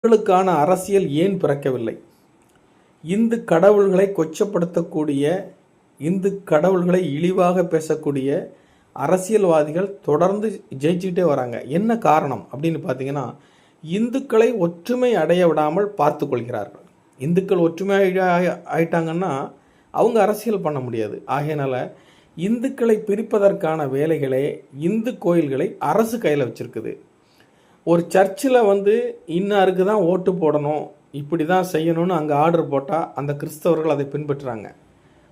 மக்களுக்கான அரசியல் ஏன் பிறக்கவில்லை? இந்து கடவுள்களை கொச்சப்படுத்தக்கூடிய, இந்து கடவுள்களை இழிவாக பேசக்கூடிய அரசியல்வாதிகள் தொடர்ந்து ஜெயிச்சுக்கிட்டே வராங்க. என்ன காரணம் அப்படின்னு பார்த்தீங்கன்னா, இந்துக்களை ஒற்றுமை அடைய விடாமல் பார்த்து கொள்கிறார்கள். இந்துக்கள் ஒற்றுமை ஆயிட்டாங்கன்னா அவங்க அரசியல் பண்ண முடியாது. ஆகையினால இந்துக்களை பிரிப்பதற்கான வேலைகளே இந்து கோயில்களை அரசு கையில் வச்சிருக்குது. ஒரு சர்ச்சில் இன்னாருக்கு தான் ஓட்டு போடணும், இப்படி தான் செய்யணும்னு அங்கே ஆர்டர் போட்டால் அந்த கிறிஸ்தவர்கள் அதை பின்பற்றுறாங்க.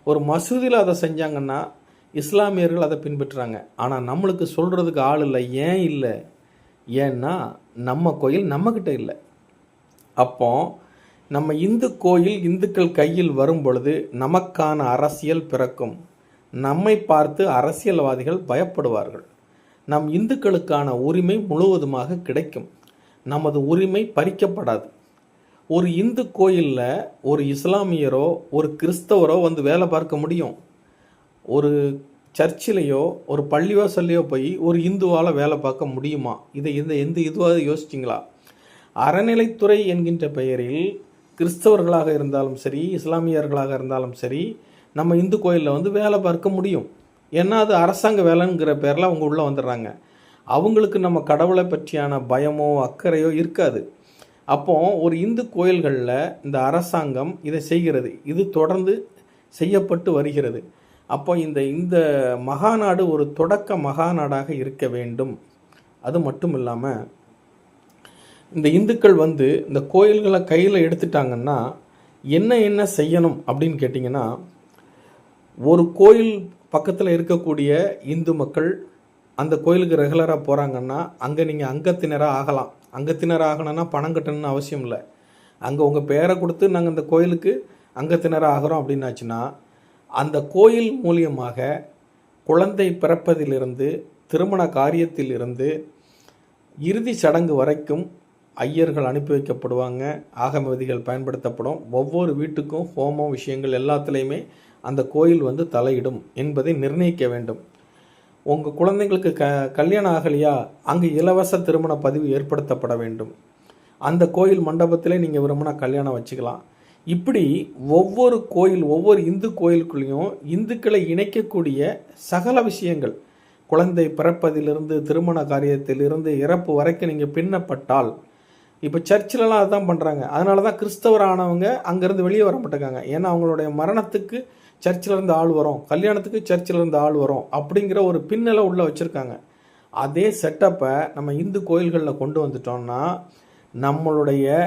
ஒரு மசூதியில் அதை செஞ்சாங்கன்னா இஸ்லாமியர்கள் அதை பின்பற்றுறாங்க. ஆனால் நம்மளுக்கு சொல்கிறதுக்கு ஆள் இல்லை. ஏன் இல்லை? ஏன்னா நம்ம கோயில் நம்மக்கிட்ட இல்லை. அப்போ நம்ம இந்து கோயில் இந்துக்கள் கையில் வரும் பொழுது நமக்கான அரசியல் பிறக்கும். நம்மை பார்த்து அரசியல்வாதிகள் பயப்படுவார்கள். நம் இந்துக்களுக்கான உரிமை முழுவதுமாக கிடைக்கும். நமது உரிமை பறிக்கப்படாது. ஒரு இந்து கோயிலில் ஒரு இஸ்லாமியரோ ஒரு கிறிஸ்தவரோ வேலை பார்க்க முடியும். ஒரு சர்ச்சிலேயோ ஒரு பள்ளிவாசல்லையோ போய் ஒரு இந்துவால் வேலை பார்க்க முடியுமா? இதை எந்த இதுவாக யோசிச்சிங்களா? அறநிலைத்துறை என்கின்ற பெயரில் கிறிஸ்தவர்களாக இருந்தாலும் சரி, இஸ்லாமியர்களாக இருந்தாலும் சரி, நம்ம இந்து கோயிலில் வேலை பார்க்க முடியும். ஏன்னா அது அரசாங்க வேலைங்கிற பேரில் அவங்க உள்ளே வந்துடுறாங்க. அவங்களுக்கு நம்ம கடவுளை பற்றியான பயமோ அக்கறையோ இருக்காது. அப்போ ஒரு இந்து கோயில்களில் இந்த அரசாங்கம் இதை செய்கிறது. இது தொடர்ந்து செய்யப்பட்டு வருகிறது. அப்போ இந்த மகாநாடு ஒரு தொடக்க மகாநாடாக இருக்க வேண்டும். அது மட்டும் இல்லாமல் இந்த இந்துக்கள் இந்த கோயில்களை கையில் எடுத்துட்டாங்கன்னா என்ன செய்யணும் அப்படின்னு கேட்டிங்கன்னா, ஒரு கோயில் பக்கத்தில் இருக்கக்கூடிய இந்து மக்கள் அந்த கோயிலுக்கு ரெகுலராக போகிறாங்கன்னா அங்கே நீங்கள் அங்கத்தினராக ஆகலாம். அங்கத்தினராக ஆகணும்னா பணம் கட்டணும்னு அவசியம் இல்லை. அங்கே உங்கள் பேரை கொடுத்து நாங்கள் அந்த கோயிலுக்கு அங்கத்தினராக ஆகிறோம் அப்படின்னாச்சுன்னா அந்த கோயில் மூலியமாக குழந்தை பிறப்பதிலிருந்து திருமண காரியத்திலிருந்து இறுதி சடங்கு வரைக்கும் ஐயர்கள் அனுப்பி வைக்கப்படுவாங்க. ஆகம விதிகள் பயன்படுத்தப்படும். ஒவ்வொரு வீட்டுக்கும் ஹோமம் விஷயங்கள் எல்லாத்துலேயுமே அந்த கோயில் தலையிடும் என்பதை நிர்ணயிக்க வேண்டும். உங்கள் குழந்தைங்களுக்கு கல்யாணம் ஆகலையா, அங்கே இலவச திருமண பதிவு ஏற்படுத்தப்பட வேண்டும். அந்த கோயில் மண்டபத்தில் நீங்கள் விரும்பினா கல்யாணம் வச்சுக்கலாம். இப்படி ஒவ்வொரு இந்து கோயிலுக்குள்ளேயும் இந்துக்களை இணைக்கக்கூடிய சகல விஷயங்கள், குழந்தை பிறப்பதிலிருந்து திருமண காரியத்திலிருந்து இறப்பு வரைக்கும் நீங்கள் பின்னப்பட்டால், இப்போ சர்ச்சிலலாம் அதுதான் பண்ணுறாங்க. அதனால தான் கிறிஸ்தவரானவங்க அங்கேருந்து வெளியே வர மாட்டேங்காங்க. ஏன்னா அவங்களுடைய மரணத்துக்கு சர்ச்சில் இருந்து ஆள் வரும், கல்யாணத்துக்கு சர்ச்சில் இருந்து ஆள் வரும் அப்படிங்கிற ஒரு பின்னலை உள்ளே வச்சுருக்காங்க. அதே செட்டப்பை நம்ம இந்து கோயில்களில் கொண்டு வந்துட்டோம்னா நம்மளுடைய